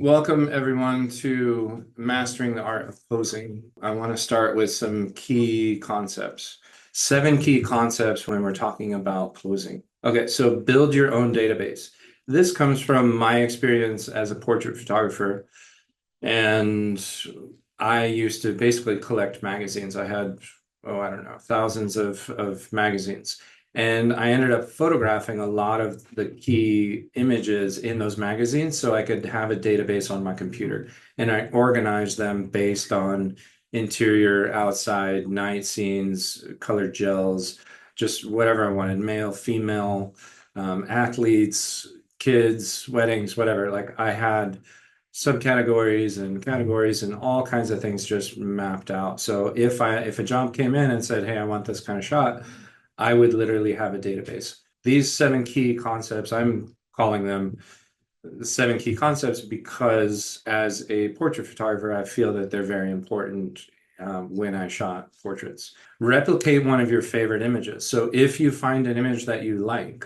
Welcome everyone to Mastering the Art of Posing. I want to start with some key concepts. 7 key concepts when we're talking about posing. Okay, so build your own database. This comes from my experience as a portrait photographer, and I used to basically collect magazines. I had, I don't know, thousands of magazines. And I ended up photographing a lot of the key images in those magazines so I could have a database on my computer. And I organized them based on interior, outside, night scenes, colored gels, just whatever I wanted, male, female, athletes, kids, weddings, whatever. Like I had subcategories and categories and all kinds of things just mapped out. So if a job came in and said, "Hey, I want this kind of shot," I would literally have a database. These 7 key concepts, I'm calling them the 7 key concepts because as a portrait photographer, I feel that they're very important when I shot portraits. Replicate one of your favorite images. So if you find an image that you like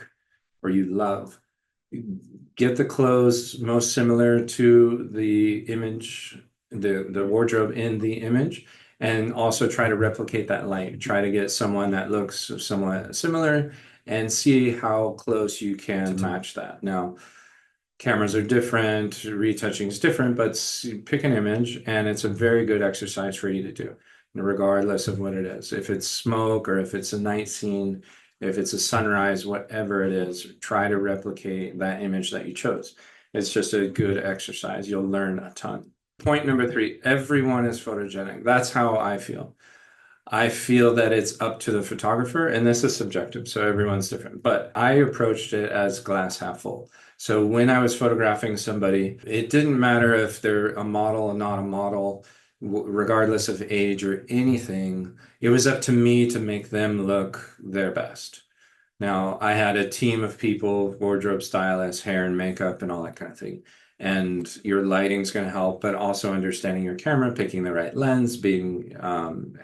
or you love, get the clothes most similar to the image, the wardrobe in the image, and also try to replicate that light. Try to get someone that looks somewhat similar and see how close you can match that. Now, cameras are different, retouching is different, but pick an image and it's a very good exercise for you to do, regardless of what it is. If it's smoke or if it's a night scene, if it's a sunrise, whatever it is, try to replicate that image that you chose. It's just a good exercise. You'll learn a ton. Point number 3, everyone is photogenic. That's how I feel. I feel that it's up to the photographer, and this is subjective, so everyone's different. But I approached it as glass half full. So when I was photographing somebody, it didn't matter if they're a model or not a model, regardless of age or anything. It was up to me to make them look their best. Now, I had a team of people, wardrobe stylists, hair and makeup, and all that kind of thing. And your lighting's going to help, but also understanding your camera, picking the right lens, being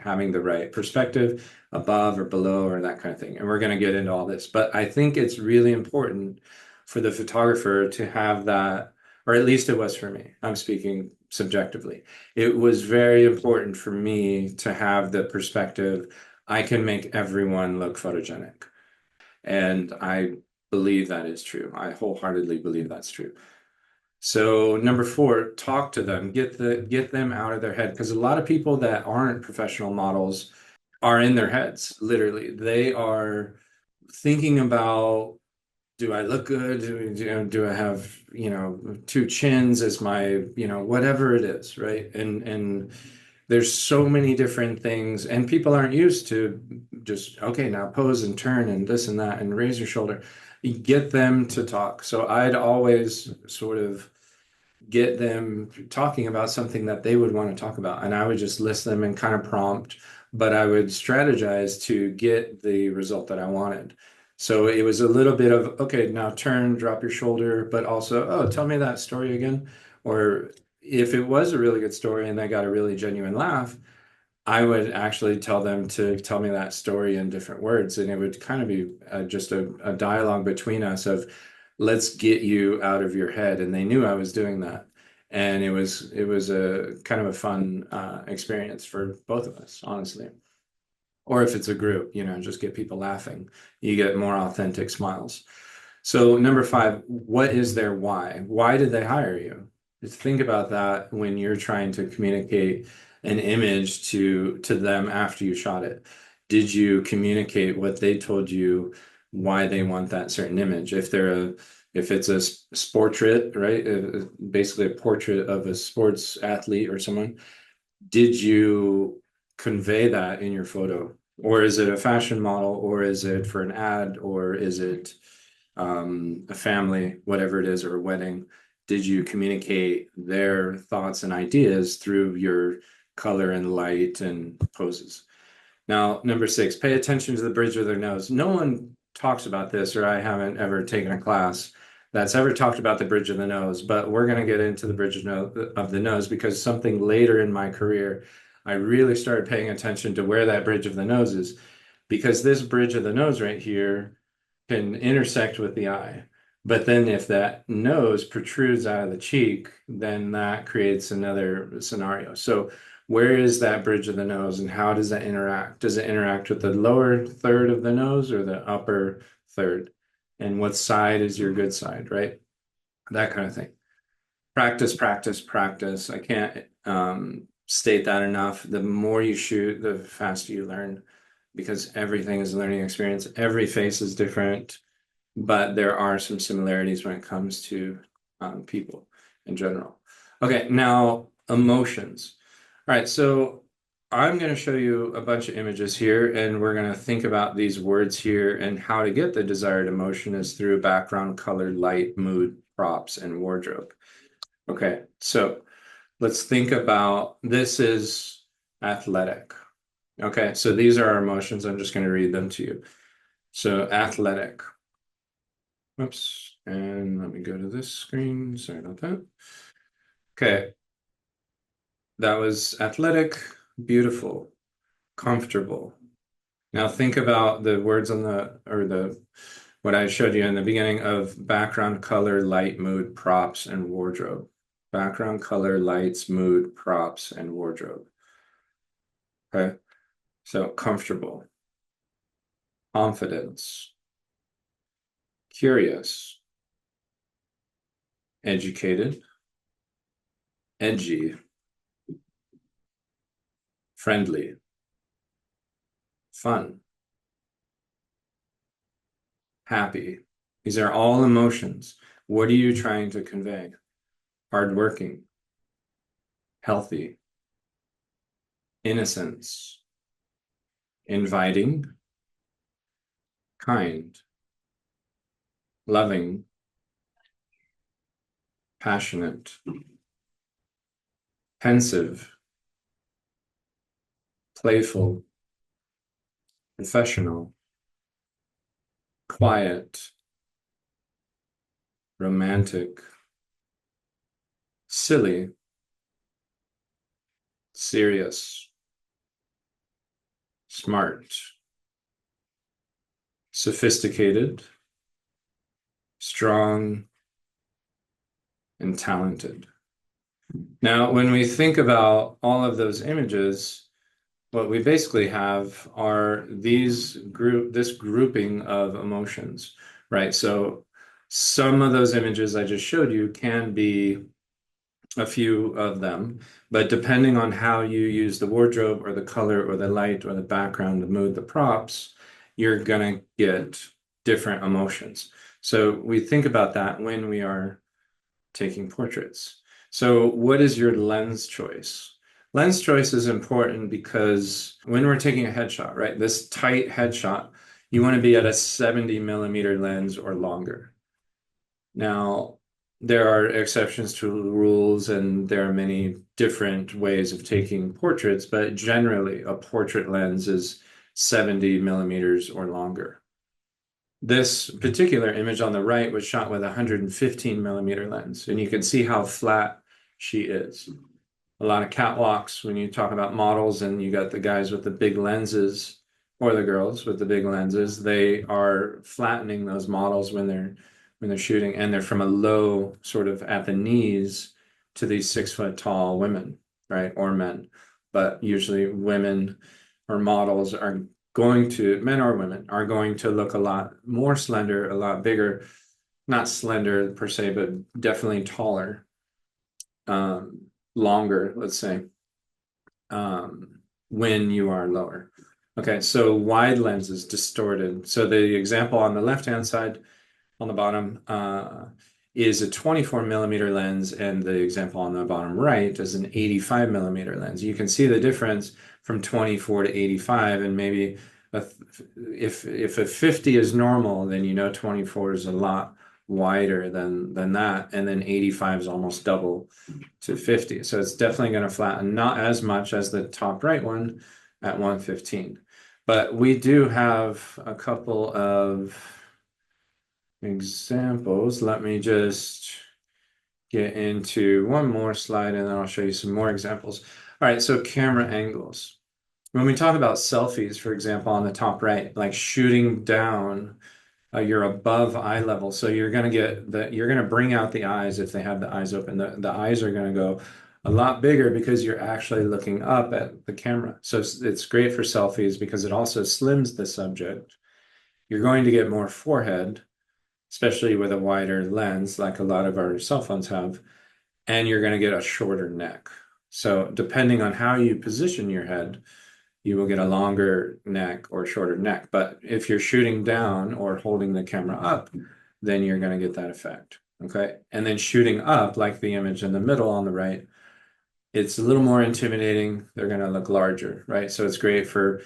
having the right perspective above or below or that kind of thing. And we're going to get into all this. But I think it's really important for the photographer to have that, or at least it was for me. I'm speaking subjectively. It was very important for me to have the perspective, I can make everyone look photogenic. And I believe that is true. I wholeheartedly believe that's true. So number 4, talk to them, get them out of their head. Because a lot of people that aren't professional models are in their heads, literally. They are thinking about, do I look good? Do I have, 2 chins as my, whatever it is, right? And there's so many different things, and people aren't used to just, okay, now pose and turn and this and that and raise your shoulder. You get them to talk. So I'd always sort of get them talking about something that they would want to talk about. And I would just list them and kind of prompt, but I would strategize to get the result that I wanted. So it was a little bit of, okay, now turn, drop your shoulder, but also, oh, tell me that story again. Or if it was a really good story and they got a really genuine laugh, I would actually tell them to tell me that story in different words. And it would kind of be just a dialogue between us of, let's get you out of your head. And they knew I was doing that. And it was a kind of a fun experience for both of us, honestly. Or if it's a group, just get people laughing. You get more authentic smiles. So number 5, what is their why? Why did they hire you? Just think about that when you're trying to communicate an image to them after you shot it. Did you communicate what they told you, why they want that certain image? If it's a portrait, right? Basically a portrait of a sports athlete or someone, did you convey that in your photo? Or is it a fashion model, or is it for an ad, or is it a family, whatever it is, or a wedding? Did you communicate their thoughts and ideas through your color and light and poses? Now, number 6, pay attention to the bridge of their nose. No one talks about this, or I haven't ever taken a class that's ever talked about the bridge of the nose, but we're going to get into the bridge of the nose because something later in my career, I really started paying attention to where that bridge of the nose is, because this bridge of the nose right here can intersect with the eye. But then if that nose protrudes out of the cheek, then that creates another scenario. So where is that bridge of the nose and how does that interact? Does it interact with the lower third of the nose or the upper third? And what side is your good side, right? That kind of thing. Practice, practice, practice. I can't state that enough. The more you shoot, the faster you learn because everything is a learning experience. Every face is different, but there are some similarities when it comes to people in general. Okay, now emotions. All right, so I'm going to show you a bunch of images here, and we're going to think about these words here and how to get the desired emotion is through background, color, light, mood, props, and wardrobe. Okay, so let's think about this is athletic. Okay, so these are our emotions. I'm just going to read them to you. So athletic. Oops, and let me go to this screen. Sorry about that. Okay, that was athletic, beautiful, comfortable. Now think about the words on the, or the, what I showed you in the beginning of background, color, light, mood, props, and wardrobe. Background, color, lights, mood, props, and wardrobe. Okay, so comfortable, confidence, curious, educated, edgy, friendly, fun, happy. These are all emotions. What are you trying to convey? Hardworking, healthy, innocence, inviting, kind, loving, passionate, pensive, playful, professional, quiet, romantic, silly, serious, smart, sophisticated, strong, and talented. Now, when we think about all of those images, what we basically have are this grouping of emotions, right? So some of those images I just showed you can be a few of them, but depending on how you use the wardrobe or the color or the light or the background, the mood, the props, you're gonna get different emotions. So we think about that when we are taking portraits. So what is your lens choice? Lens choice is important because when we're taking a headshot, right, this tight headshot, you want to be at a 70 millimeter lens or longer. Now, there are exceptions to the rules and there are many different ways of taking portraits, but generally a portrait lens is 70 millimeters or longer. This particular image on the right was shot with a 115 millimeter lens, and you can see how flat she is. A lot of catwalks, when you talk about models and you got the guys with the big lenses or the girls with the big lenses, they are flattening those models when they're shooting, and they're from a low sort of at the knees to these 6 foot tall women, right? Or men. But usually women or models are going to, men or women, are going to look a lot more slender, a lot bigger, not slender per se, but definitely taller, longer, let's say, when you are lower. Okay, so wide lenses distorted. So the example on the left-hand side on the bottom is a 24 millimeter lens, and the example on the bottom right is an 85 millimeter lens. You can see the difference from 24 to 85, and maybe if a 50 is normal, then you know 24 is a lot wider than that, and then 85 is almost double to 50. So it's definitely going to flatten, not as much as the top right one at 115. But we do have a couple of examples. Let me just get into one more slide and then I'll show you some more examples. All right, so camera angles. When we talk about selfies, for example, on the top right, like shooting down you're above eye level. So you're going to get you're going to bring out the eyes if they have the eyes open. The eyes are going to go a lot bigger because you're actually looking up at the camera. So it's great for selfies because it also slims the subject. You're going to get more forehead, especially with a wider lens, like a lot of our cell phones have, and you're going to get a shorter neck. So depending on how you position your head, you will get a longer neck or shorter neck. But if you're shooting down or holding the camera up, then you're going to get that effect. Okay. And then shooting up, like the image in the middle on the right, it's a little more intimidating. They're going to look larger, right? So it's great for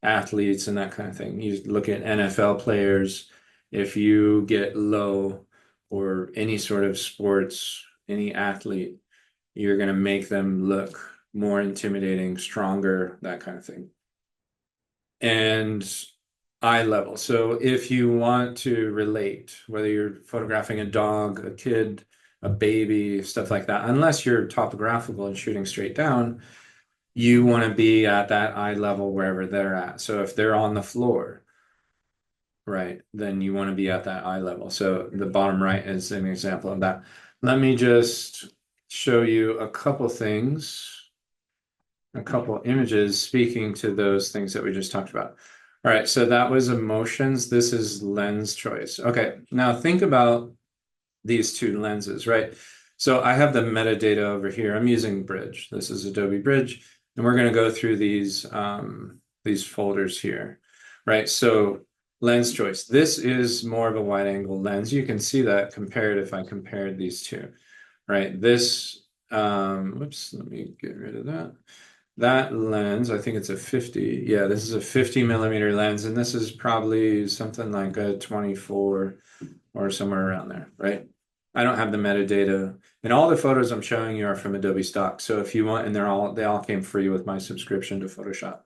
athletes and that kind of thing. You look at NFL players, if you get low or any sort of sports, any athlete, you're going to make them look more intimidating, stronger, that kind of thing. And eye level. So if you want to relate, whether you're photographing a dog, a kid, a baby, stuff like that, unless you're topographical and shooting straight down, you want to be at that eye level wherever they're at. So if they're on the floor, right, then you want to be at that eye level. So the bottom right is an example of that. Let me just show you a couple things, a couple images speaking to those things that we just talked about. All right, so that was emotions. This is lens choice. Okay, now think about these two lenses, right? So I have the metadata over here. I'm using Bridge. This is Adobe Bridge, and we're going to go through these folders here, right? So lens choice. This is more of a wide angle lens. You can see that compared if I compared these two, right? This, whoops, let me get rid of that. That lens, I think it's a 50. Yeah, this is a 50 millimeter lens, and this is probably something like a 24 or somewhere around there, right? I don't have the metadata. And all the photos I'm showing you are from Adobe stock. So if you want, and they all came free with my subscription to Photoshop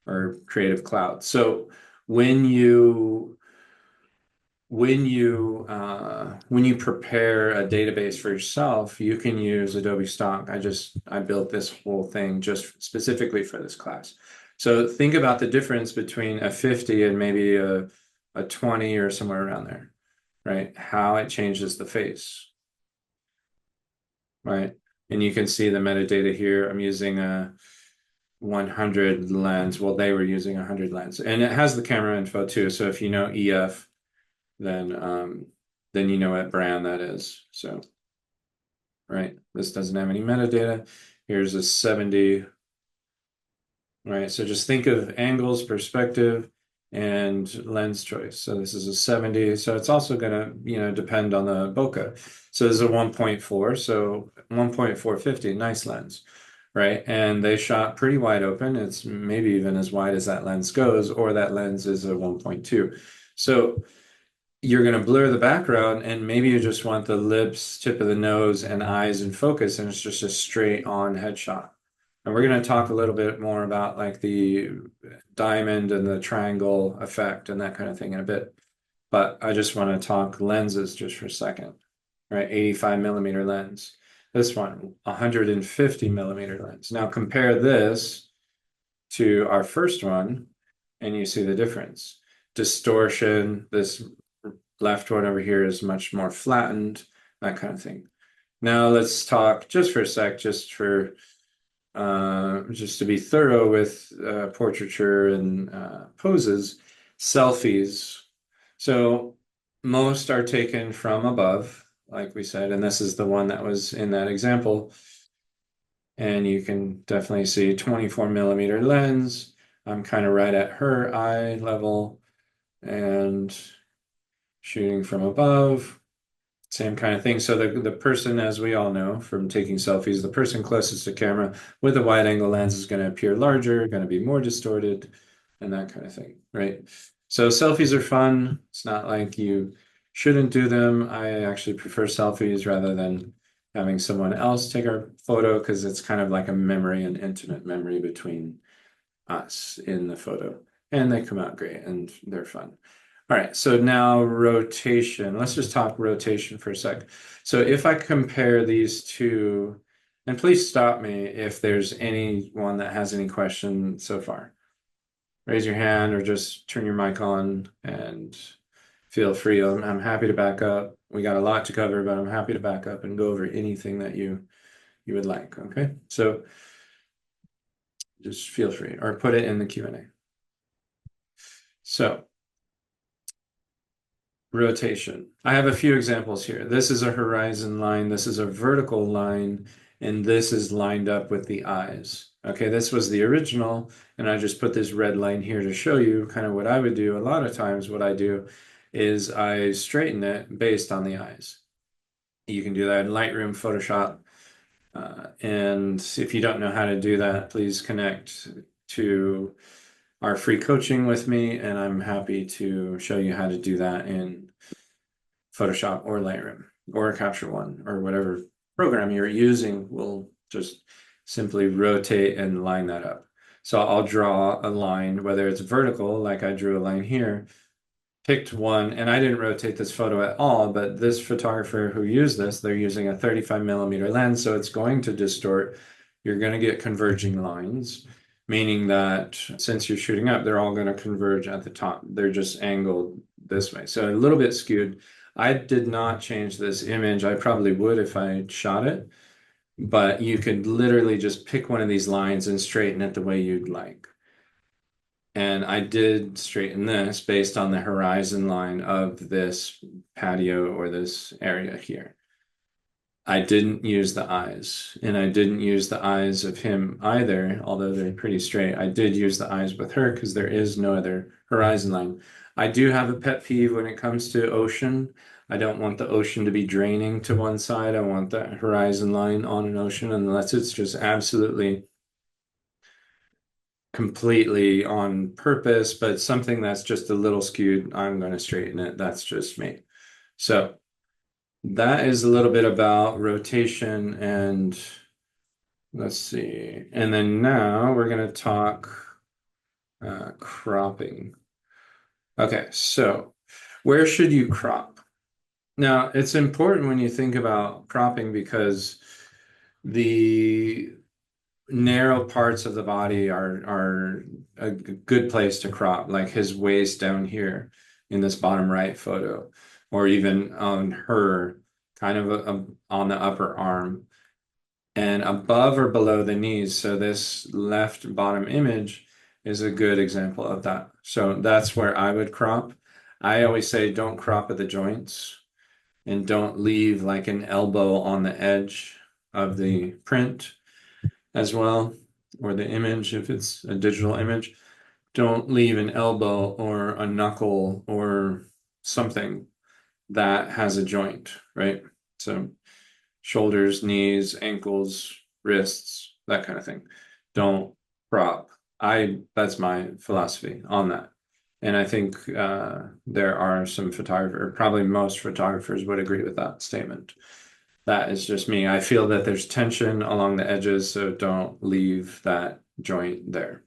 or Creative Cloud. So when you when you prepare a database for yourself, you can use Adobe Stock. I built this whole thing just specifically for this class. So think about the difference between a 50 and maybe a 20 or somewhere around there, right? How it changes the face, right? And you can see the metadata here. I'm using a 100 lens. Well, they were using a 100 lens, and it has the camera info too. So if you know EF, then you know what brand that is. So, right, this doesn't have any metadata. Here's a 70, right? So just think of angles, perspective, and lens choice. So this is a 70. So it's also gonna, depend on the bokeh. So this is a 1.4, so 1.450, nice lens, right? And they shot pretty wide open. It's maybe even as wide as that lens goes, or that lens is a 1.2. So you're going to blur the background, and maybe you just want the lips, tip of the nose, and eyes in focus, and it's just a straight on headshot. And we're going to talk a little bit more about like the diamond and the triangle effect and that kind of thing in a bit. But I just want to talk lenses just for a second, right? 85 millimeter lens. This one, 150 millimeter lens. Now compare this to our first one, and you see the difference. Distortion, this left one over here is much more flattened, that kind of thing. Now let's talk just for a sec, just to be thorough with portraiture and poses, selfies. So most are taken from above, like we said, and this is the one that was in that example. And you can definitely see 24 millimeter lens. I'm kind of right at her eye level and shooting from above, same kind of thing. So the person, as we all know from taking selfies, the person closest to camera with a wide angle lens is going to appear larger, going to be more distorted, and that kind of thing, right? So selfies are fun. It's not like you shouldn't do them. I actually prefer selfies rather than having someone else take our photo because it's kind of like a memory, an intimate memory between us in the photo. And they come out great and they're fun. All right, so now rotation. Let's just talk rotation for a sec. So if I compare these two, and please stop me if there's anyone that has any question so far. Raise your hand or just turn your mic on and feel free. I'm happy to back up. We got a lot to cover, but I'm happy to back up and go over anything that you would like. Okay, so just feel free or put it in the Q&A. So rotation. I have a few examples here. This is a horizon line, this is a vertical line, and this is lined up with the eyes. Okay, this was the original, and I just put this red line here to show you kind of what I would do. A lot of times what I do is I straighten it based on the eyes. You can do that in Lightroom, Photoshop, and if you don't know how to do that, please connect to our free coaching with me, and I'm happy to show you how to do that in Photoshop or Lightroom or Capture One or whatever program you're using. Will just simply rotate and line that up. So I'll draw a line, whether it's vertical, like I drew a line here, picked one, and I didn't rotate this photo at all, but this photographer who used this, they're using a 35mm lens, so it's going to distort. You're going to get converging lines, meaning that since you're shooting up, they're all going to converge at the top. They're just angled this way. So a little bit skewed. I did not change this image. I probably would if I shot it, but you could literally just pick one of these lines and straighten it the way you'd like. And I did straighten this based on the horizon line of this patio or this area here. I didn't use the eyes, and I didn't use the eyes of him either, although they're pretty straight. I did use the eyes with her because there is no other horizon line. I do have a pet peeve when it comes to ocean. I don't want the ocean to be draining to one side. I want that horizon line on an ocean, unless it's just absolutely completely on purpose, but something that's just a little skewed, I'm going to straighten it. That's just me. So that is a little bit about rotation, and let's see. And then now we're going to talk cropping. Okay, so where should you crop? Now, it's important when you think about cropping because the narrow parts of the body are a good place to crop, like his waist down here in this bottom right photo, or even on her kind of on the upper arm and above or below the knees. So this left bottom image is a good example of that. So that's where I would crop. I always say don't crop at the joints and don't leave like an elbow on the edge of the print as well, or the image if it's a digital image. Don't leave an elbow or a knuckle or something that has a joint, right? So shoulders, knees, ankles, wrists, that kind of thing. Don't crop. That's my philosophy on that. And I think there are some photographers, probably most photographers would agree with that statement. That is just me. I feel that there's tension along the edges, so don't leave that joint there.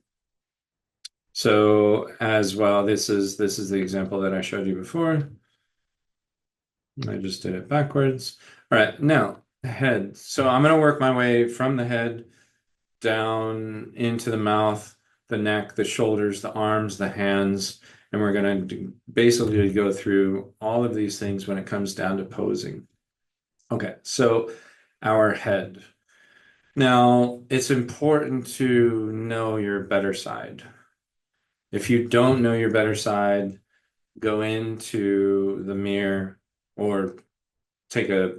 So as well, this is the example that I showed you before. I just did it backwards. All right, now head. So I'm going to work my way from the head down into the mouth, the neck, the shoulders, the arms, the hands, and we're going to basically go through all of these things when it comes down to posing. Okay, so our head. Now, it's important to know your better side. If you don't know your better side, go into the mirror or take a,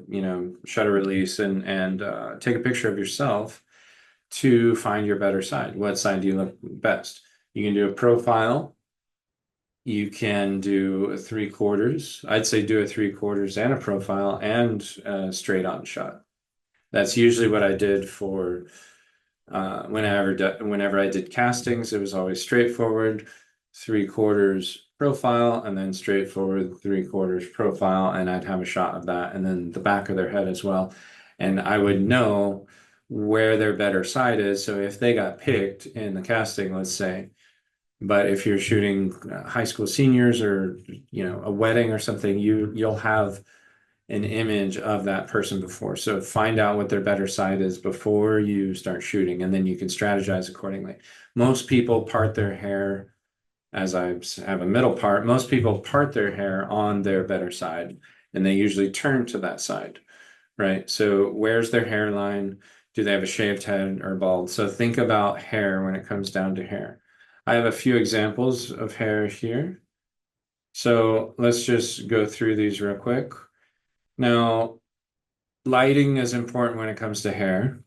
shutter release and take a picture of yourself to find your better side. What side do you look best? You can do a profile. You can do a 3/4. I'd say do a 3/4 and a profile and a straight on shot. That's usually what I did for whenever I did castings. It was always straightforward, 3/4 profile, and then straightforward 3/4 profile, and I'd have a shot of that, and then the back of their head as well. And I would know where their better side is. So if they got picked in the casting, let's say, but if you're shooting high school seniors or a wedding or something, you'll have an image of that person before. So find out what their better side is before you start shooting, and then you can strategize accordingly. Most people part their hair as I have a middle part. Most people part their hair on their better side, and they usually turn to that side, right? So where's their hairline? Do they have a shaved head or bald? So think about hair when it comes down to hair. I have a few examples of hair here. So let's just go through these real quick. Now, lighting is important when it comes to hair,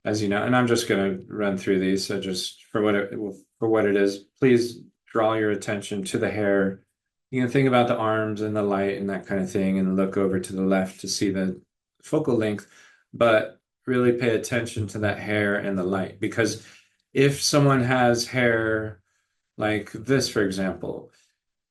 as you know, and I'm just going to run through these. So just for what it is, please draw your attention to the hair. You can think about the arms and the light and that kind of thing, and look over to the left to see the focal length, but really pay attention to that hair and the light, because if someone has hair like this, for example,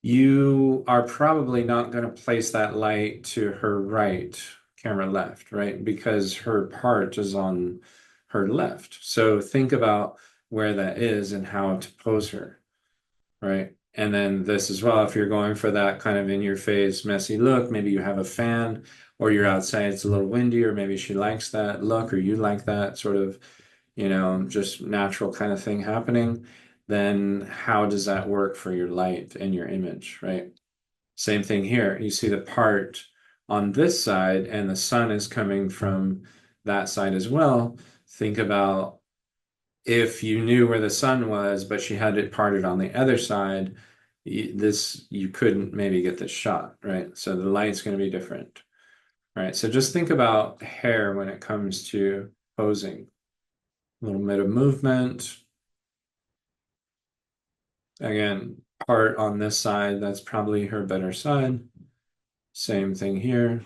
you are probably not going to place that light to her right, camera left, right? Because her part is on her left. So think about where that is and how to pose her, right? And then this as well, if you're going for that kind of in your face, messy look, maybe you have a fan or you're outside, it's a little windy, or maybe she likes that look or you like that sort of, just natural kind of thing happening. Then how does that work for your light and your image, right? Same thing here. You see the part on this side and the sun is coming from that side as well. Think about if you knew where the sun was, but she had it parted on the other side, you couldn't maybe get this shot, right? So the light's going to be different, right? So just think about hair when it comes to posing. A little bit of movement. Again, part on this side, that's probably her better side. Same thing here.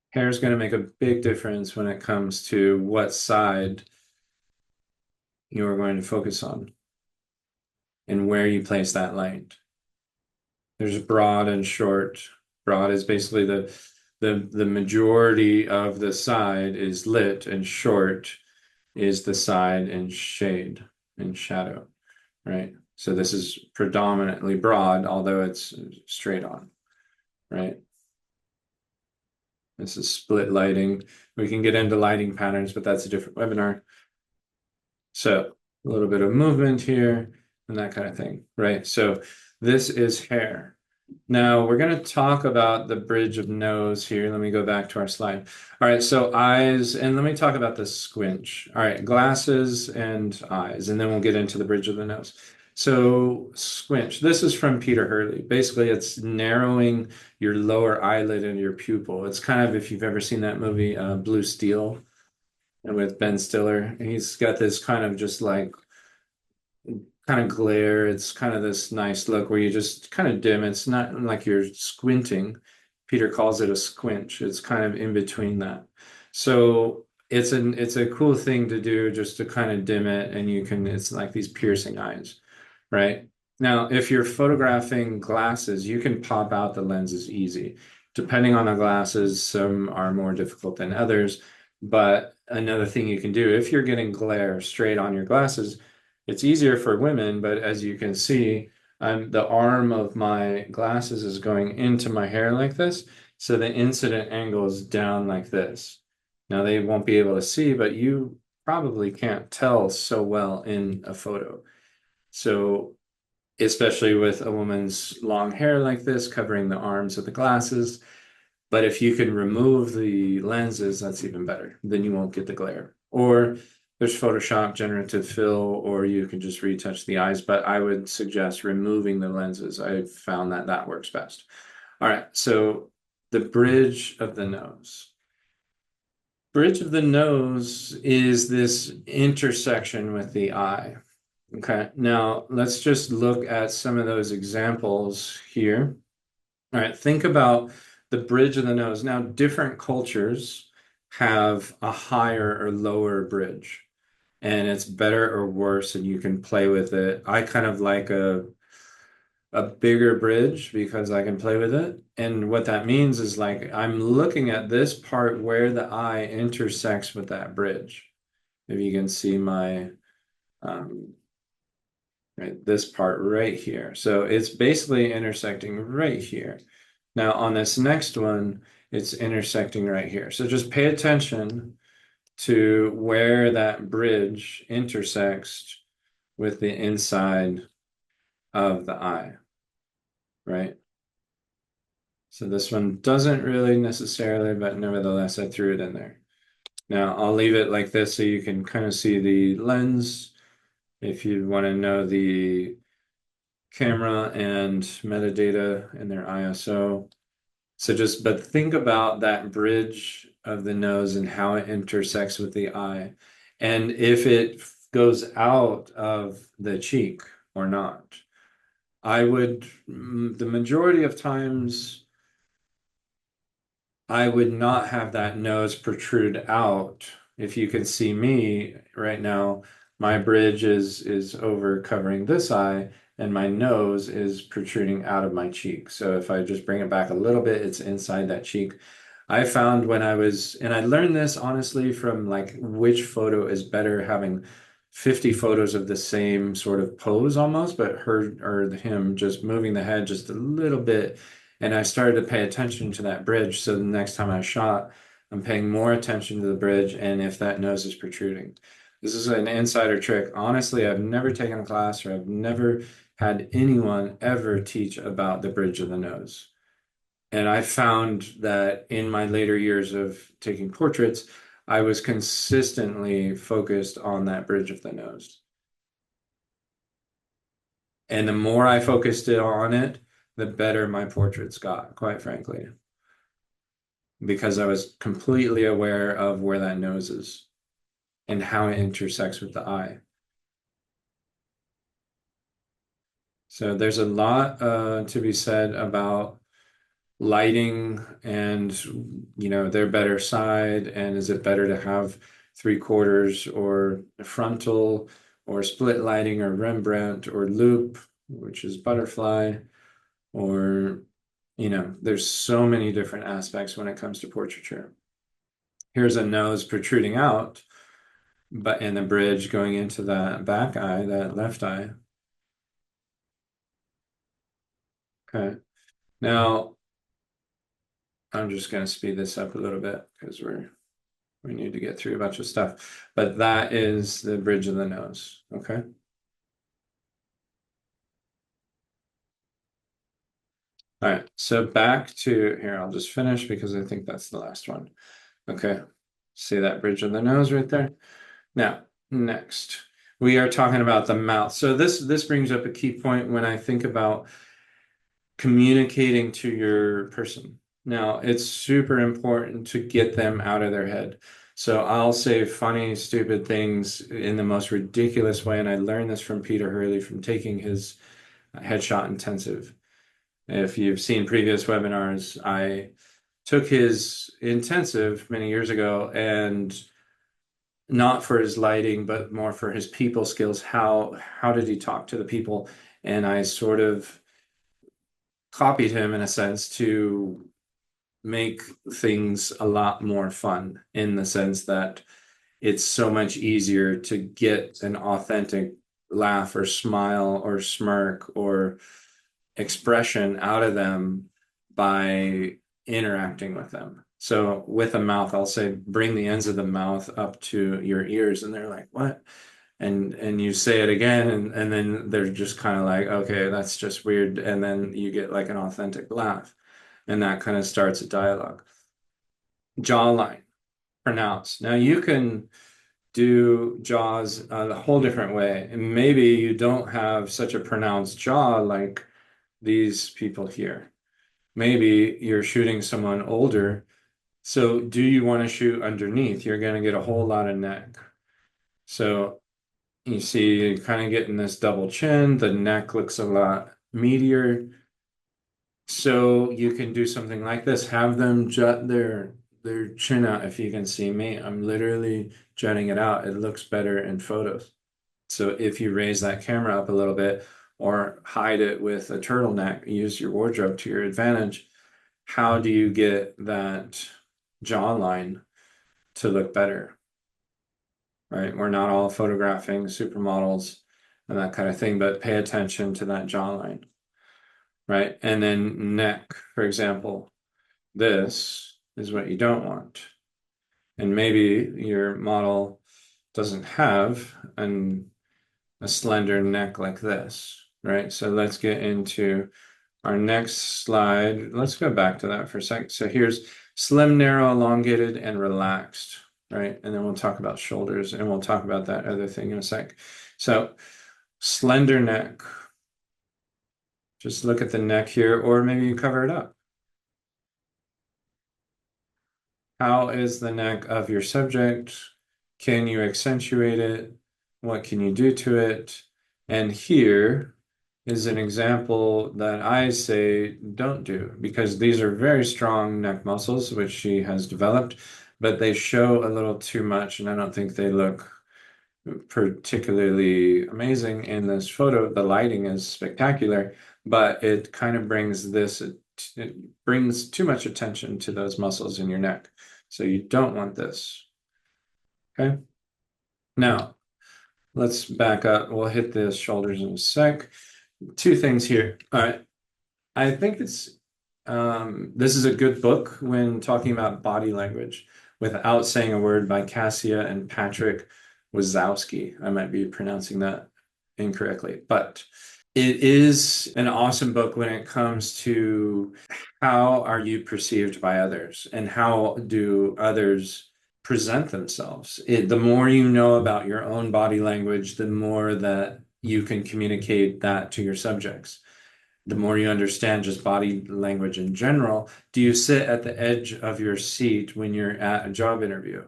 Hair is going to make a big difference when it comes to what side you are going to focus on and where you place that light. There's broad and short. Broad is basically the majority of the side is lit, and short is the side in shade and shadow, right? So this is predominantly broad, although it's straight on, right? This is split lighting. We can get into lighting patterns, but that's a different webinar. So a little bit of movement here and that kind of thing, right? So this is hair. Now we're going to talk about the bridge of nose here. Let me go back to our slide. All right, so eyes, and let me talk about the squinch. All right, glasses and eyes, and then we'll get into the bridge of the nose. So squinch, this is from Peter Hurley. Basically, it's narrowing your lower eyelid and your pupil. It's kind of, if you've ever seen that movie, Blue Steel, and with Ben Stiller, he's got this kind of just like kind of glare. It's kind of this nice look where you just kind of dim. It's not like you're squinting. Peter calls it a squinch. It's kind of in between that. So it's a cool thing to do, just to kind of dim it, and it's like these piercing eyes, right? Now, if you're photographing glasses, you can pop out the lenses easy. Depending on the glasses, some are more difficult than others. But another thing you can do, if you're getting glare straight on your glasses, it's easier for women, but as you can see, the arm of my glasses is going into my hair like this. So the incident angle is down like this. Now they won't be able to see, but you probably can't tell so well in a photo. So especially with a woman's long hair like this, covering the arms of the glasses. But if you can remove the lenses, that's even better. Then you won't get the glare. Or there's Photoshop, generative fill, or you can just retouch the eyes. But I would suggest removing the lenses. I've found that that works best. All right, so the bridge of the nose. Bridge of the nose is this intersection with the eye. Okay, now let's just look at some of those examples here. All right, think about the bridge of the nose. Now, different cultures have a higher or lower bridge, and it's better or worse, and you can play with it. I kind of like a bigger bridge because I can play with it. And what that means is, like, I'm looking at this part where the eye intersects with that bridge. Maybe you can see my right, this part right here. So it's basically intersecting right here. Now on this next one, it's intersecting right here. So just pay attention to where that bridge intersects with the inside of the eye, right? So this one doesn't really necessarily, but nevertheless, I threw it in there. Now I'll leave it like this so you can kind of see the lens. If you want to know the camera and metadata and their ISO. So just, but think about that bridge of the nose and how it intersects with the eye. And if it goes out of the cheek or not. I would, the majority of times, I would not have that nose protrude out. If you can see me right now, my bridge is over covering this eye, and my nose is protruding out of my cheek. So if I just bring it back a little bit, it's inside that cheek. I found when I was, and I learned this honestly from like which photo is better, having 50 photos of the same sort of pose almost, but her or him just moving the head just a little bit. And I started to pay attention to that bridge. So the next time I shot, I'm paying more attention to the bridge and if that nose is protruding. This is an insider trick. Honestly, I've never taken a class or I've never had anyone ever teach about the bridge of the nose. And I found that in my later years of taking portraits, I was consistently focused on that bridge of the nose. And the more I focused on it, the better my portraits got, quite frankly, because I was completely aware of where that nose is and how it intersects with the eye. So there's a lot to be said about lighting and their better side, and is it better to have 3/4 or frontal or split lighting or Rembrandt or loop, which is butterfly, or there's so many different aspects when it comes to portraiture. Here's a nose protruding out, but in the bridge going into that back eye, that left eye. Okay. Now I'm just going to speed this up a little bit because we need to get through a bunch of stuff. But that is the bridge of the nose. Okay. All right. So back to here, I'll just finish because I think that's the last one. Okay. See that bridge of the nose right there? Now, next, we are talking about the mouth. So this brings up a key point when I think about communicating to your person. Now, it's super important to get them out of their head. So I'll say funny, stupid things in the most ridiculous way. And I learned this from Peter Hurley from taking his headshot intensive. If you've seen previous webinars, I took his intensive many years ago, and not for his lighting, but more for his people skills. How did he talk to the people? And I sort of copied him in a sense to make things a lot more fun, in the sense that it's so much easier to get an authentic laugh or smile or smirk or expression out of them by interacting with them. So with a mouth, I'll say, bring the ends of the mouth up to your ears, and they're like, what? And you say it again, and then they're just kind of like, okay, that's just weird. And then you get like an authentic laugh. And that kind of starts a dialogue. Jawline, pronounce. Now you can do jaws a whole different way. And maybe you don't have such a pronounced jaw like these people here. Maybe you're shooting someone older. So do you want to shoot underneath? You're going to get a whole lot of neck. So you see, you're kind of getting this double chin. The neck looks a lot meatier. So you can do something like this. Have them jut their chin out. If you can see me, I'm literally jutting it out. It looks better in photos. So if you raise that camera up a little bit or hide it with a turtleneck, use your wardrobe to your advantage, how do you get that jawline to look better? Right? We're not all photographing supermodels and that kind of thing, but pay attention to that jawline. Right? And then neck, for example, this is what you don't want. And maybe your model doesn't have a slender neck like this, right? So let's get into our next slide. Let's go back to that for a second. So here's slim, narrow, elongated, and relaxed, right? And then we'll talk about shoulders, and we'll talk about that other thing in a sec. So slender neck. Just look at the neck here, or maybe you cover it up. How is the neck of your subject? Can you accentuate it? What can you do to it? And here is an example that I say don't do, because these are very strong neck muscles, which she has developed, but they show a little too much, and I don't think they look particularly amazing in this photo. The lighting is spectacular, but it kind of brings it brings too much attention to those muscles in your neck. So you don't want this. Okay. Now, let's back up. We'll hit the shoulders in a sec. Two things here. All right. I think this is a good book when talking about body language without saying a word, by Cassia and Patrick Wazowski. I might be pronouncing that incorrectly, but it is an awesome book when it comes to how are you perceived by others and how do others present themselves. The more you know about your own body language, the more that you can communicate that to your subjects. The more you understand just body language in general. Do you sit at the edge of your seat when you're at a job interview?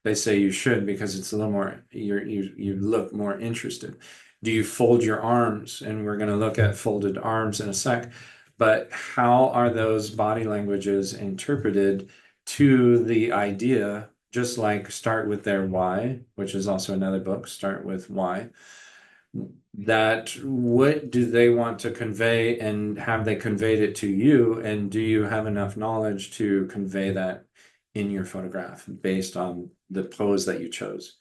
They say you should, because it's a little more, you look more interested. Do you fold your arms? And we're going to look at folded arms in a sec. But how are those body languages interpreted to the idea? Just like Start With Their Why, which is also another book, Start With Why. That what do they want to convey, and have they conveyed it to you, and do you have enough knowledge to convey that in your photograph based on the pose that you chose?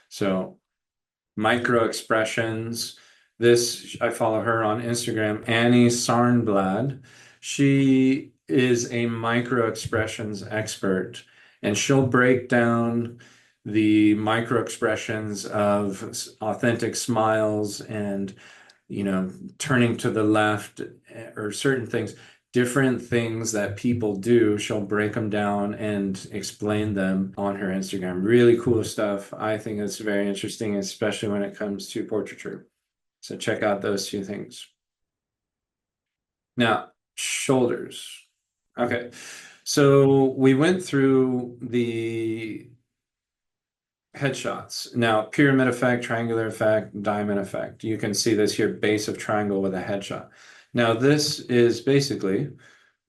So Microexpressions, this, I follow her on Instagram, Annie Sarnblad. She is a microexpressions expert, and she'll break down the microexpressions of authentic smiles and, turning to the left, or certain things, different things that people do. She'll break them down and explain them on her Instagram. Really cool stuff. I think it's very interesting, especially when it comes to portraiture. So check out those two things. Now, shoulders. Okay. So we went through the headshots. Now, pyramid effect, triangular effect, diamond effect. You can see this here, base of triangle with a headshot. Now, this is basically,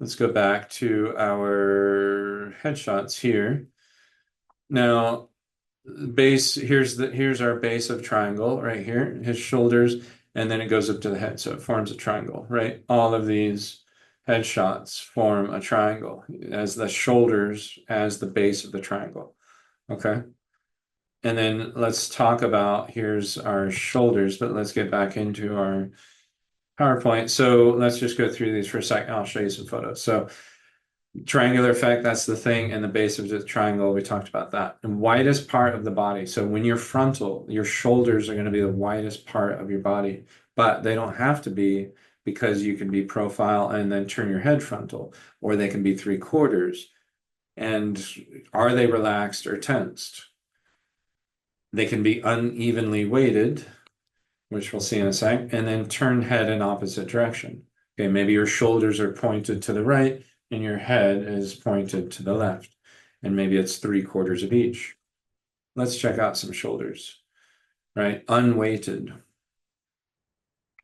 let's go back to our headshots here. Now, base, here's our base of triangle right here, his shoulders, and then it goes up to the head. So it forms a triangle, right? All of these headshots form a triangle as the shoulders as the base of the triangle. Okay. And then let's talk about, here's our shoulders, but let's get back into our PowerPoint. So let's just go through these for a second. I'll show you some photos. So triangular effect, that's the thing, and the base of the triangle, we talked about that. And widest part of the body. So when you're frontal, your shoulders are going to be the widest part of your body, but they don't have to be, because you can be profile and then turn your head frontal, or they can be 3/4. And are they relaxed or tensed? They can be unevenly weighted, which we'll see in a sec, and then turn head in opposite direction. Okay, maybe your shoulders are pointed to the right and your head is pointed to the left, and maybe it's 3/4 of each. Let's check out some shoulders, right? Unweighted.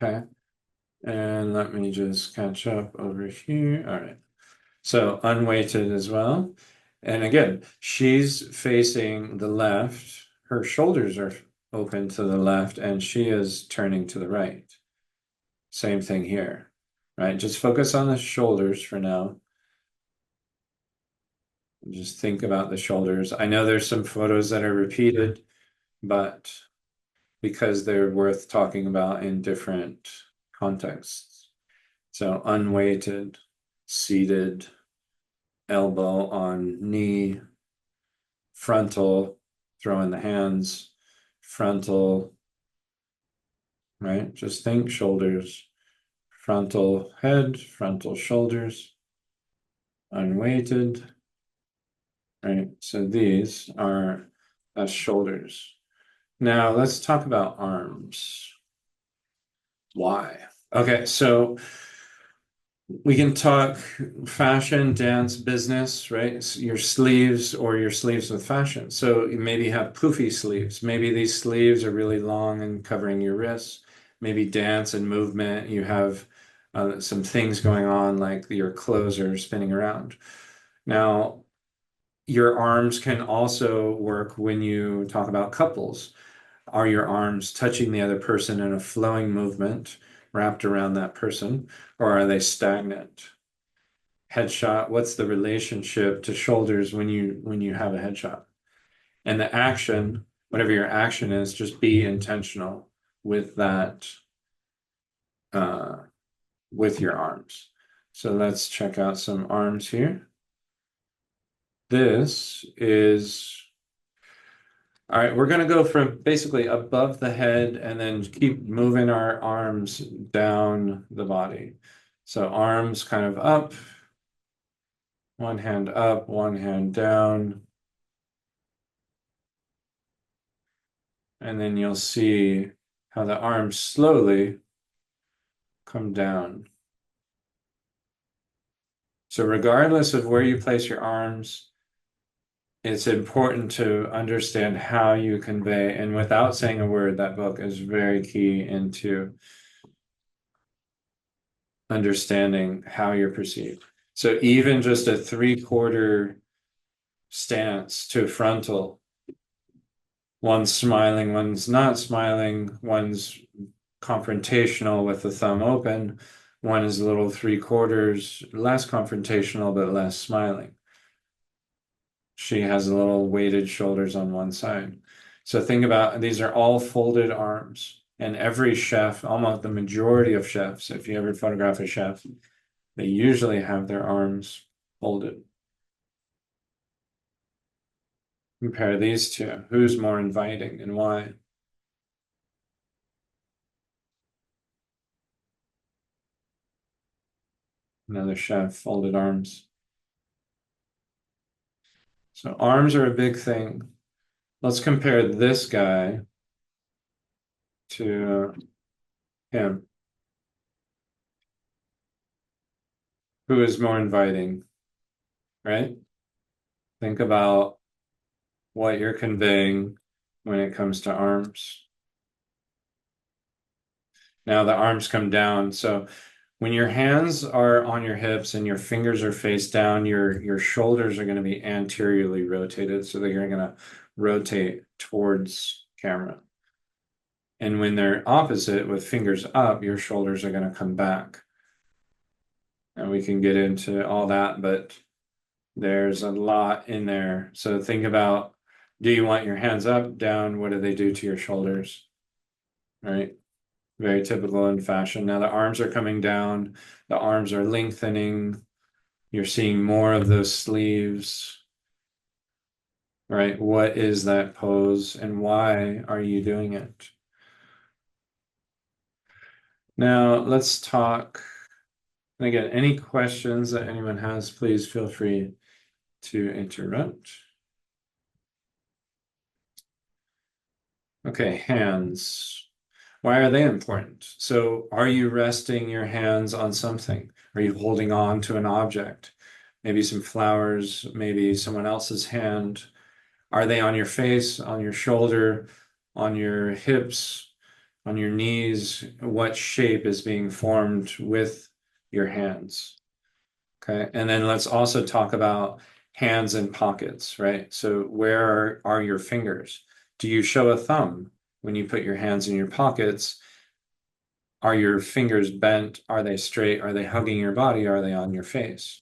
Okay, and let me just catch up over here. All right, so unweighted as well. And again, she's facing the left. Her shoulders are open to the left, and she is turning to the right. Same thing here, right? Just focus on the shoulders for now. Just think about the shoulders. I know there's some photos that are repeated, but because they're worth talking about in different contexts. So unweighted, seated, elbow on knee, frontal, throw in the hands, frontal, right? Just think shoulders, frontal head, frontal shoulders, unweighted, right? So these are shoulders. Now let's talk about arms. Why? Okay, so we can talk fashion, dance, business, right? Your sleeves or your sleeves with fashion. So you maybe have poofy sleeves. Maybe these sleeves are really long and covering your wrists. Maybe dance and movement. You have some things going on, like your clothes are spinning around. Now, your arms can also work when you talk about couples. Are your arms touching the other person in a flowing movement wrapped around that person, or are they stagnant? Headshot, what's the relationship to shoulders when you have a headshot? And the action, whatever your action is, just be intentional with that uh, with your arms. So let's check out some arms here. This is all right, we're going to go from basically above the head and then keep moving our arms down the body. So arms kind of up, one hand up, one hand down. And then you'll see how the arms slowly come down. So regardless of where you place your arms, it's important to understand how you convey, and without saying a word, that book is very key into understanding how you're perceived. So even just a 3/4 stance to frontal, one's smiling, one's not smiling, one's confrontational with the thumb open, one is a little 3/4 less confrontational but less smiling. She has a little weighted shoulders on one side. So think about, these are all folded arms. And every chef, almost the majority of chefs, if you ever photograph a chef, they usually have their arms folded. Compare these two. Who's more inviting and why? Another chef, folded arms. So arms are a big thing. Let's compare this guy to him. Who is more inviting, right? Think about what you're conveying when it comes to arms. Now the arms come down. So when your hands are on your hips and your fingers are face down, your shoulders are going to be anteriorly rotated. So they're going to rotate towards camera. And when they're opposite with fingers up, your shoulders are going to come back. And we can get into all that, but there's a lot in there. So think about, do you want your hands up, down? What do they do to your shoulders? Right? Very typical in fashion. Now the arms are coming down, the arms are lengthening. You're seeing more of those sleeves. Right? What is that pose and why are you doing it? Now let's talk. And again, any questions that anyone has, please feel free to interrupt. Okay, hands. Why are they important? So are you resting your hands on something? Are you holding on to an object? Maybe some flowers, maybe someone else's hand. Are they on your face, on your shoulder, on your hips, on your knees? What shape is being formed with your hands? Okay, and then let's also talk about hands and pockets, right? So where are your fingers? Do you show a thumb when you put your hands in your pockets? Are your fingers bent? Are they straight? Are they hugging your body? Are they on your face?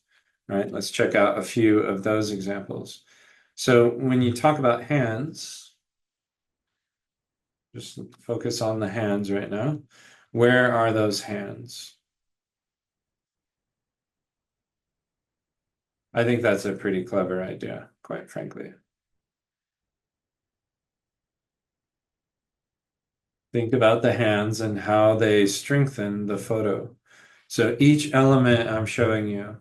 Right? Let's check out a few of those examples. So when you talk about hands, just focus on the hands right now. Where are those hands? I think that's a pretty clever idea, quite frankly. Think about the hands and how they strengthen the photo. So each element I'm showing you,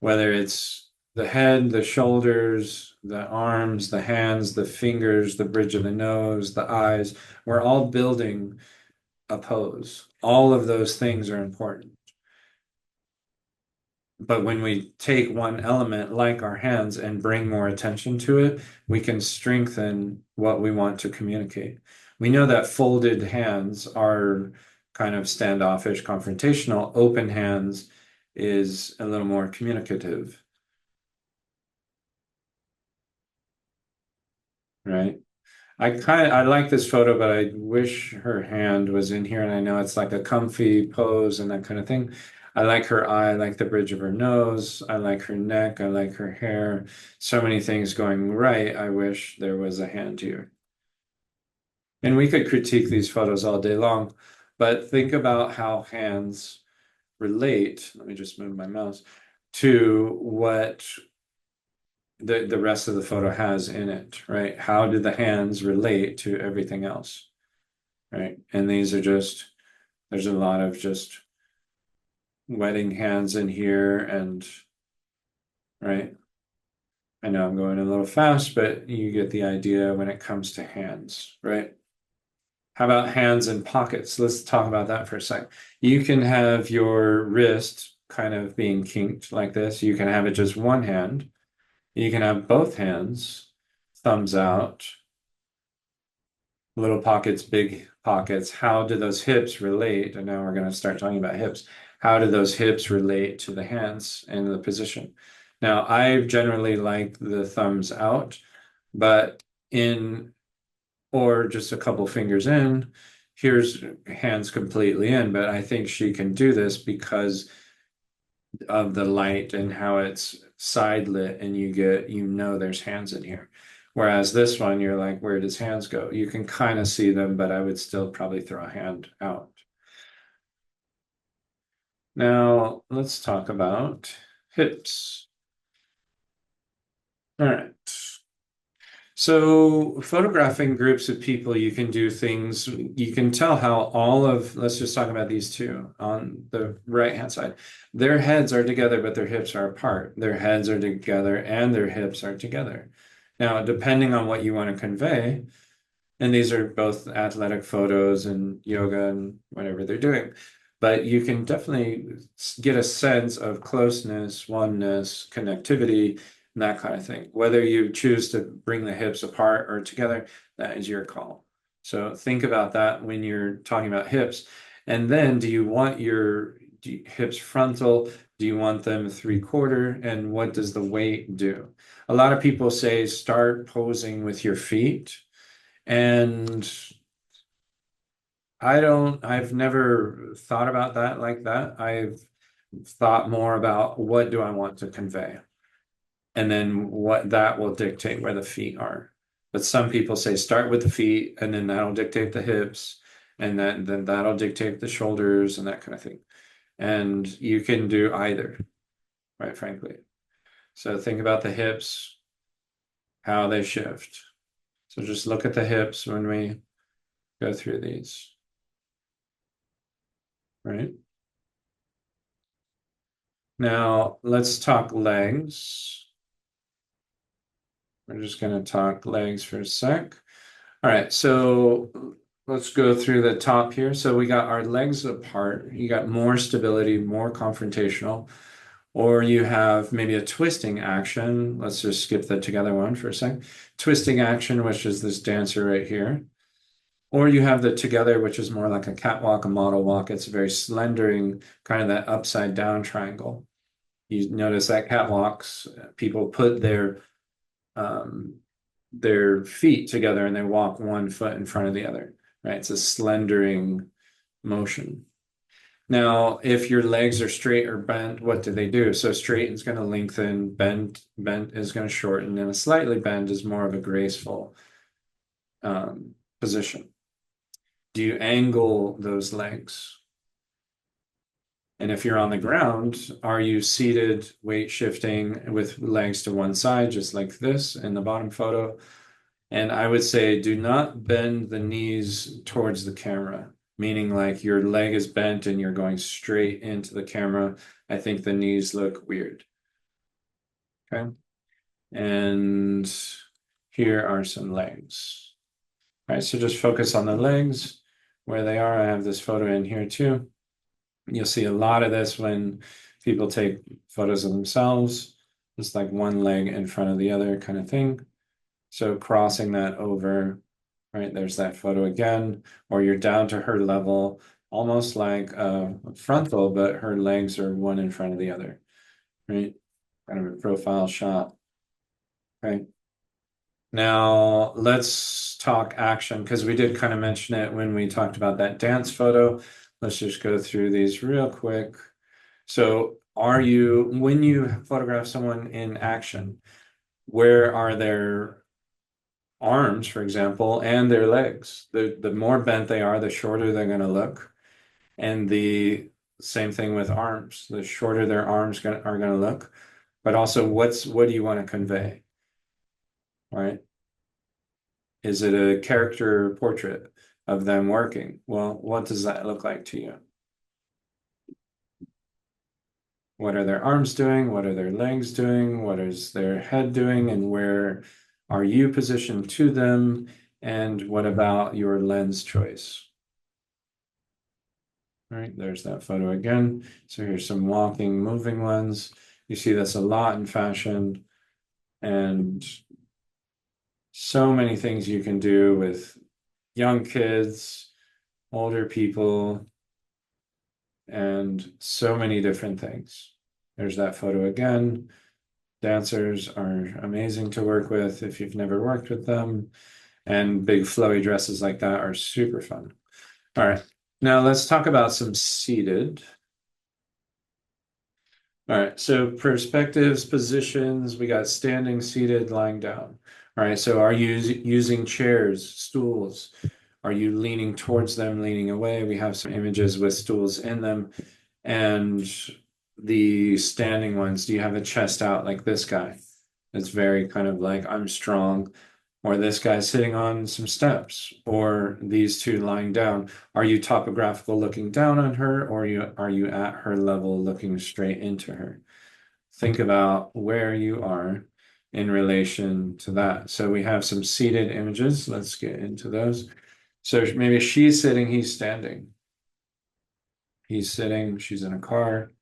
whether it's the head, the shoulders, the arms, the hands, the fingers, the bridge of the nose, the eyes, we're all building a pose. All of those things are important. But when we take one element like our hands and bring more attention to it, we can strengthen what we want to communicate. We know that folded hands are kind of standoffish, confrontational. Open hands is a little more communicative, right? I like this photo, but I wish her hand was in here. And I know it's like a comfy pose and that kind of thing. I like her eye, I like the bridge of her nose, I like her neck, I like her hair. So many things going right. I wish there was a hand here. And we could critique these photos all day long, but think about how hands relate. Let me just move my mouse to what the rest of the photo has in it, right? How do the hands relate to everything else, right? And these are just, there's a lot of just wedding hands in here and, right? I know I'm going a little fast, but you get the idea when it comes to hands, right? How about hands and pockets? Let's talk about that for a sec. You can have your wrist kind of being kinked like this. You can have it just one hand. You can have both hands, thumbs out, little pockets, big pockets. How do those hips relate? And now we're going to start talking about hips. How do those hips relate to the hands and the position? Now, I generally like the thumbs out, but in or just a couple fingers in, here's hands completely in. But I think she can do this because of the light and how it's side lit and you know there's hands in here. Whereas this one, you're like, where does hands go? You can kind of see them, but I would still probably throw a hand out. Now, let's talk about hips. All right. So photographing groups of people, you can do things, you can tell how all of, let's just talk about these two on the right-hand side. Their heads are together, but their hips are apart. Their heads are together and their hips are together. Now, depending on what you want to convey, and these are both athletic photos and yoga and whatever they're doing, but you can definitely get a sense of closeness, oneness, connectivity, and that kind of thing. Whether you choose to bring the hips apart or together, that is your call. So think about that when you're talking about hips. And then do you want your hips frontal? Do you want them 3/4? And what does the weight do? A lot of people say start posing with your feet. And I've never thought about that like that. I've thought more about what do I want to convey? And then what that will dictate where the feet are. But some people say start with the feet and then that'll dictate the hips and then that'll dictate the shoulders and that kind of thing. And you can do either, quite frankly. So think about the hips, how they shift. So just look at the hips when we go through these, right? Now let's talk legs. We're just going to talk legs for a sec. All right, so let's go through the top here. So we got our legs apart. You got more stability, more confrontational, or you have maybe a twisting action. Let's just skip the together one for a sec. Twisting action, which is this dancer right here. Or you have the together, which is more like a catwalk, a model walk. It's very slendering, kind of that upside down triangle. You notice that catwalks, people put their feet together and they walk one foot in front of the other, right? It's a slendering motion. Now, if your legs are straight or bent, what do they do? So straight is going to lengthen, bent is going to shorten, and a slightly bend is more of a graceful position. Do you angle those legs? And if you're on the ground, are you seated, weight shifting with legs to one side, just like this in the bottom photo? And I would say do not bend the knees towards the camera, meaning like your leg is bent and you're going straight into the camera. I think the knees look weird. Okay. And here are some legs. All right, so just focus on the legs where they are. I have this photo in here too. You'll see a lot of this when people take photos of themselves. It's like one leg in front of the other kind of thing. So crossing that over, right? There's that photo again, or you're down to her level, almost like a frontal, but her legs are one in front of the other, right? Kind of a profile shot. Okay. Now let's talk action because we did kind of mention it when we talked about that dance photo. Let's just go through these real quick. So when you photograph someone in action, where are their arms, for example, and their legs? The more bent they are, the shorter they're going to look. And the same thing with arms. The shorter their arms are going to look. But also, what do you want to convey? Right? Is it a character portrait of them working? Well, what does that look like to you? What are their arms doing? What are their legs doing? What is their head doing? And where are you positioned to them? And what about your lens choice? All right, there's that photo again. So here's some walking, moving ones. You see this a lot in fashion, and so many things you can do with young kids, older people, and so many different things. There's that photo again. Dancers are amazing to work with if you've never worked with them, and big flowy dresses like that are super fun. All right, now let's talk about some seated. All right, so perspectives, positions, we got standing, seated, lying down. All right, so are you using chairs, stools? Are you leaning towards them, leaning away? We have some images with stools in them. And the standing ones, do you have a chest out like this guy? It's very kind of like, I'm strong. Or this guy sitting on some steps, or these two lying down. Are you topographical looking down on her, or are you at her level looking straight into her? Think about where you are in relation to that. So we have some seated images. Let's get into those. So maybe she's sitting, he's standing. He's sitting, she's in a car,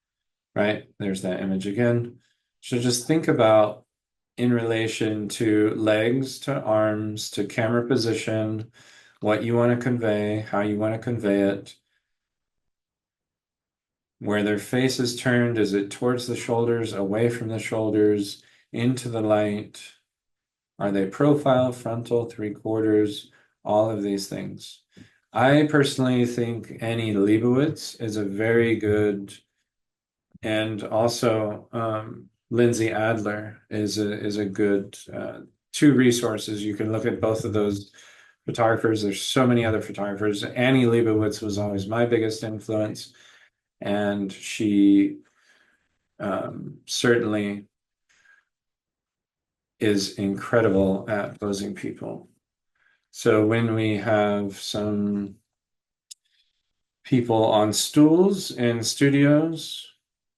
right? There's that image again. So just think about in relation to legs, to arms, to camera position, what you want to convey, how you want to convey it, where their face is turned. Is it towards the shoulders, away from the shoulders, into the light? Are they profile, frontal, three-quarters, all of these things? I personally think Annie Leibovitz is a very good, and also Lindsay Adler is a good two resources. You can look at both of those photographers. There's so many other photographers. Annie Leibovitz was always my biggest influence, and she certainly is incredible at posing people. So when we have some people on stools in studios,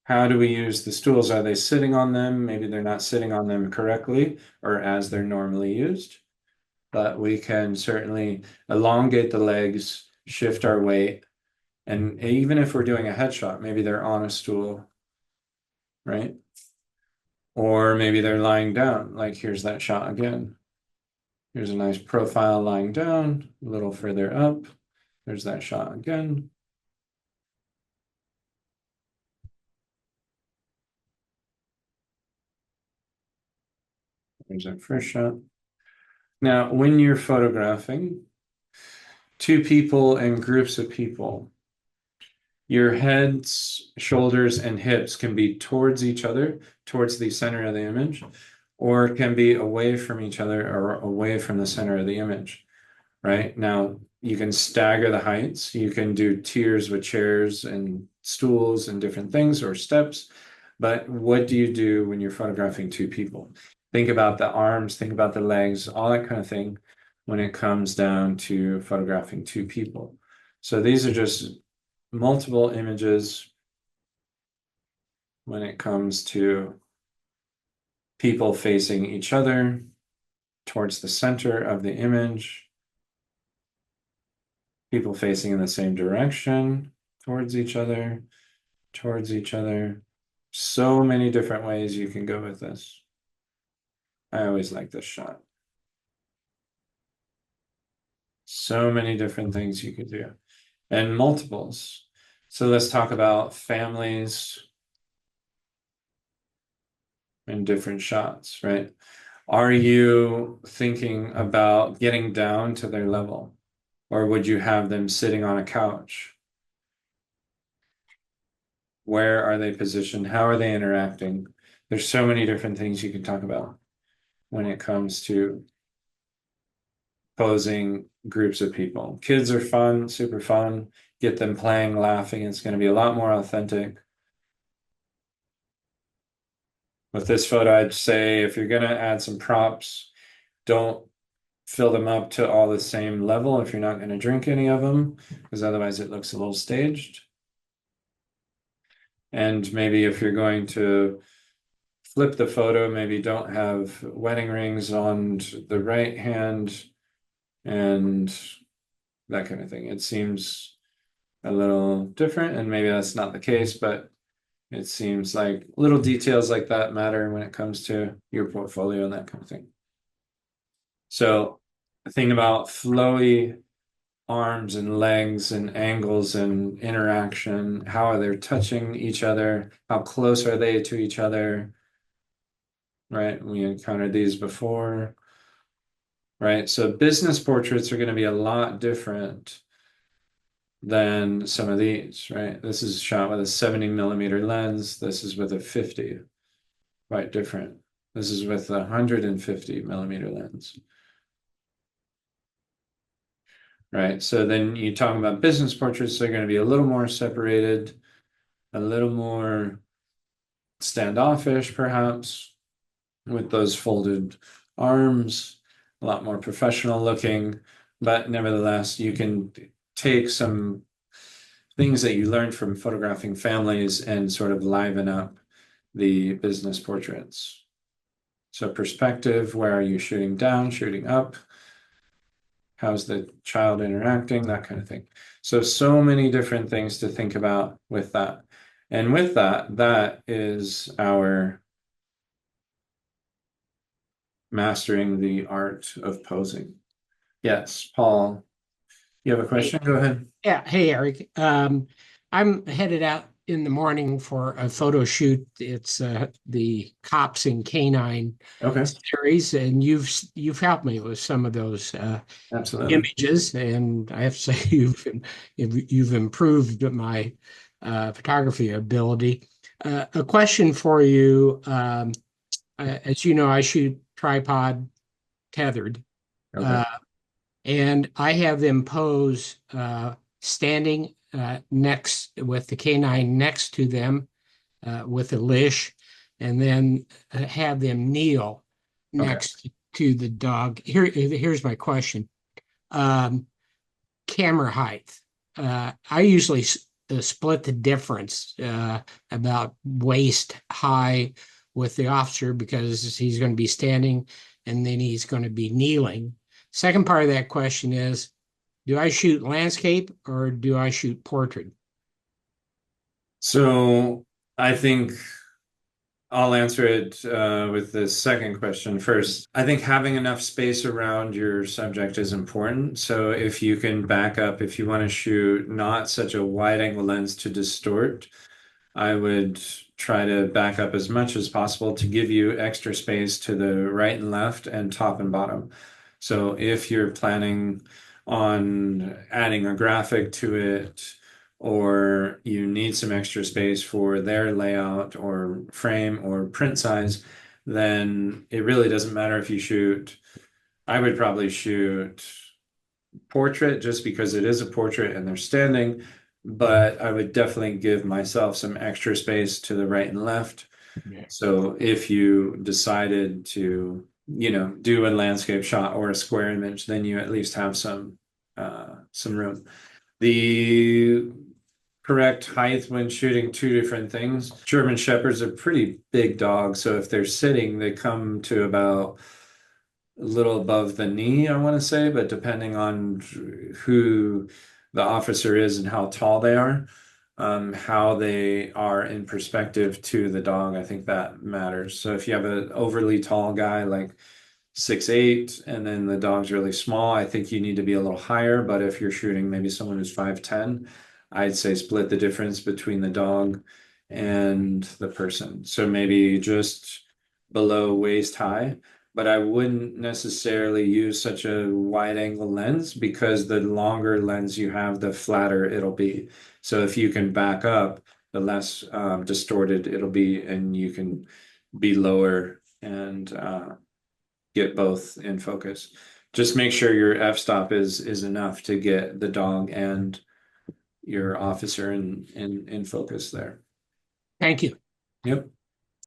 how do we use the stools? Are they sitting on them? Maybe they're not sitting on them correctly or as they're normally used, but we can certainly elongate the legs, shift our weight. And even if we're doing a headshot, maybe they're on a stool, right? Or maybe they're lying down. Like here's that shot again. Here's a nice profile lying down, a little further up. There's that shot again. There's our first shot. Now, when you're photographing two people and groups of people, your heads, shoulders, and hips can be towards each other, towards the center of the image, or it can be away from each other or away from the center of the image, right? Now, you can stagger the heights. You can do tiers with chairs and stools and different things or steps. But what do you do when you're photographing two people? Think about the arms, think about the legs, all that kind of thing when it comes down to photographing two people. So these are just multiple images when it comes to people facing each other towards the center of the image, people facing in the same direction towards each other, towards each other. So many different ways you can go with this. I always like this shot. So many different things you could do, and multiples. So let's talk about families in different shots, right? Are you thinking about getting down to their level? Or would you have them sitting on a couch? Where are they positioned? How are they interacting? There's so many different things you can talk about when it comes to posing groups of people. Kids are fun, super fun. Get them playing, laughing. It's going to be a lot more authentic. With this photo, I'd say if you're going to add some props, don't fill them up to all the same level if you're not going to drink any of them, because otherwise it looks a little staged. And maybe if you're going to flip the photo, maybe don't have wedding rings on the right hand and that kind of thing. It seems a little different, and maybe that's not the case, but it seems like little details like that matter when it comes to your portfolio and that kind of thing. So the thing about flowy arms and legs and angles and interaction, how are they touching each other? How close are they to each other? Right? We encountered these before. Right? So business portraits are going to be a lot different than some of these, right? This is shot with a 70mm lens. This is with a 50, quite different. This is with a 150mm lens. Right, so then you talk about business portraits, they're going to be a little more separated, a little more standoffish, perhaps, with those folded arms, a lot more professional looking, but nevertheless, you can take some things that you learned from photographing families and sort of liven up the business portraits. So perspective, where are you shooting down, shooting up? How's the child interacting? That kind of thing. So many different things to think about with that. And with that, that is our mastering the art of posing. Yes, Paul, you have a question? Go ahead. Yeah. Hey, Eric. I'm headed out in the morning for a photo shoot. It's the Cops and Canine Okay, series, and you've helped me with some of those absolutely. images, and I have to say you've improved my photography ability. A question for you. As you know, I shoot tripod tethered. Okay. And I have them pose standing next with the canine next to them with a leash, and then have them kneel Okay. next to the dog. Here's my question. Camera height. I usually split the difference about waist high with the officer because he's going to be standing and then he's going to be kneeling. Second part of that question is, do I shoot landscape or do I shoot portrait? So I think I'll answer it with the second question first. I think having enough space around your subject is important. So if you can back up, if you want to shoot not such a wide angle lens to distort, I would try to back up as much as possible to give you extra space to the right and left and top and bottom. So if you're planning on adding a graphic to it, or you need some extra space for their layout or frame or print size, then it really doesn't matter if you shoot. I would probably shoot portrait just because it is a portrait and they're standing, but I would definitely give myself some extra space to the right and left. Yeah. So if you decided to, do a landscape shot or a square image, then you at least have some room. The correct height when shooting two different things. German Shepherds are pretty big dogs, so if they're sitting, they come to about a little above the knee, I want to say, but depending on who the officer is and how tall they are, how they are in perspective to the dog, I think that matters. So if you have an overly tall guy like 6'8", and then the dog's really small, I think you need to be a little higher. But if you're shooting maybe someone who's 5'10", I'd say split the difference between the dog and the person. So maybe just below waist high, but I wouldn't necessarily use such a wide angle lens because the longer lens you have, the flatter it'll be. So if you can back up, the less distorted it'll be, and you can be lower and get both in focus. Just make sure your f-stop is enough to get the dog and your officer in focus there. Thank you. Yep,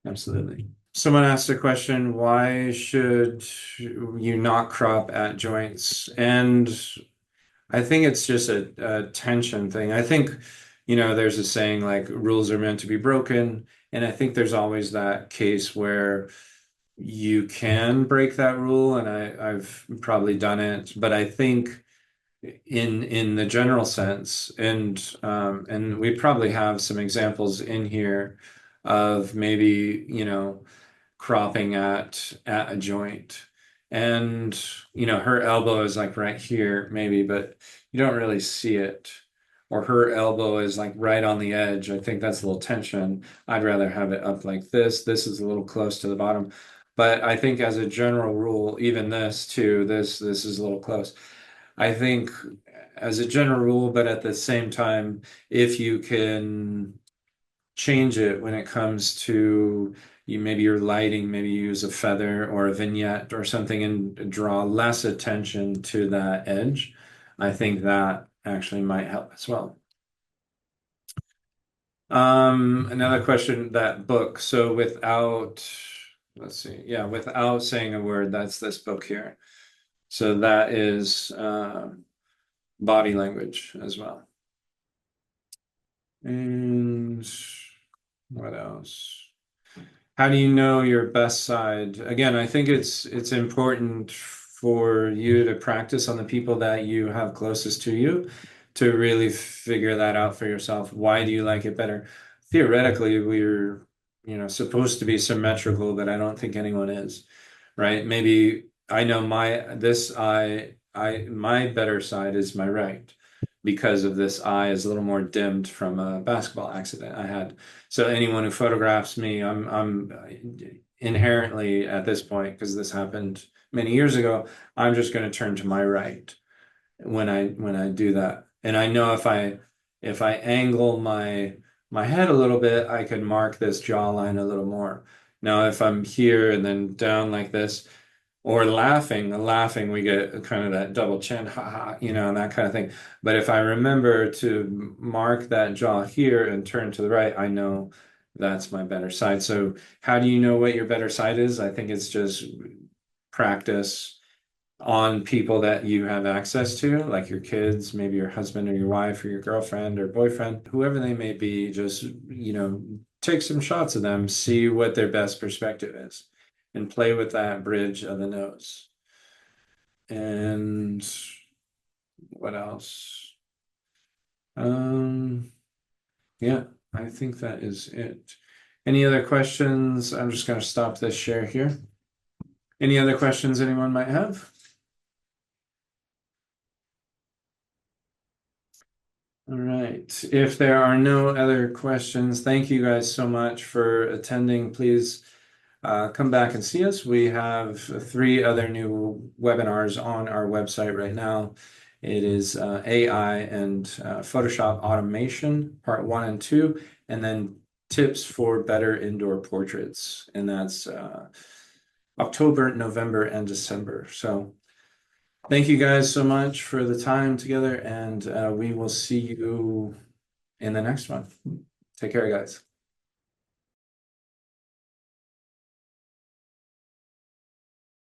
absolutely. Someone asked a question, why should you not crop at joints? And I think it's just a tension thing. I think, there's a saying like rules are meant to be broken. And I think there's always that case where you can break that rule, and I've probably done it, but I think in the general sense, and we probably have some examples in here of maybe, cropping at a joint. And, her elbow is like right here, maybe, but you don't really see it. Or her elbow is like right on the edge. I think that's a little tension. I'd rather have it up like this. This is a little close to the bottom. But I think as a general rule, even this too, this is a little close. I think as a general rule, but at the same time, if you can change it when it comes to maybe your lighting, maybe you use a feather or a vignette or something and draw less attention to that edge, I think that actually might help as well. Another question, that book. So let's see, yeah, without saying a word, that's this book here. So that is body language as well. And what else? How do you know your best side? Again, I think it's important for you to practice on the people that you have closest to you to really figure that out for yourself. Why do you like it better? Theoretically, we're, supposed to be symmetrical, but I don't think anyone is, right? Maybe I know my better side is my right because of this eye is a little more dimmed from a basketball accident I had. So anyone who photographs me, I'm inherently at this point, because this happened many years ago, I'm just going to turn to my right when I do that. And I know if I angle my head a little bit, I can mark this jawline a little more. Now, if I'm here and then down like this, or laughing, we get kind of that double chin, ha ha, and that kind of thing. But if I remember to mark that jaw here and turn to the right, I know that's my better side. So how do you know what your better side is? I think it's just practice on people that you have access to, like your kids, maybe your husband or your wife or your girlfriend or boyfriend, whoever they may be, just, take some shots of them, see what their best perspective is, and play with that bridge of the nose. And what else? Yeah, I think that is it. Any other questions? I'm just going to stop this share here. Any other questions anyone might have? All right. If there are no other questions, thank you guys so much for attending. Please come back and see us. We have 3 other new webinars on our website right now. It is AI and Photoshop automation, part 1 and 2, and then tips for better indoor portraits. And that's October, November, and December. So thank you guys so much for the time together, and we will see you in the next one. Take care, guys.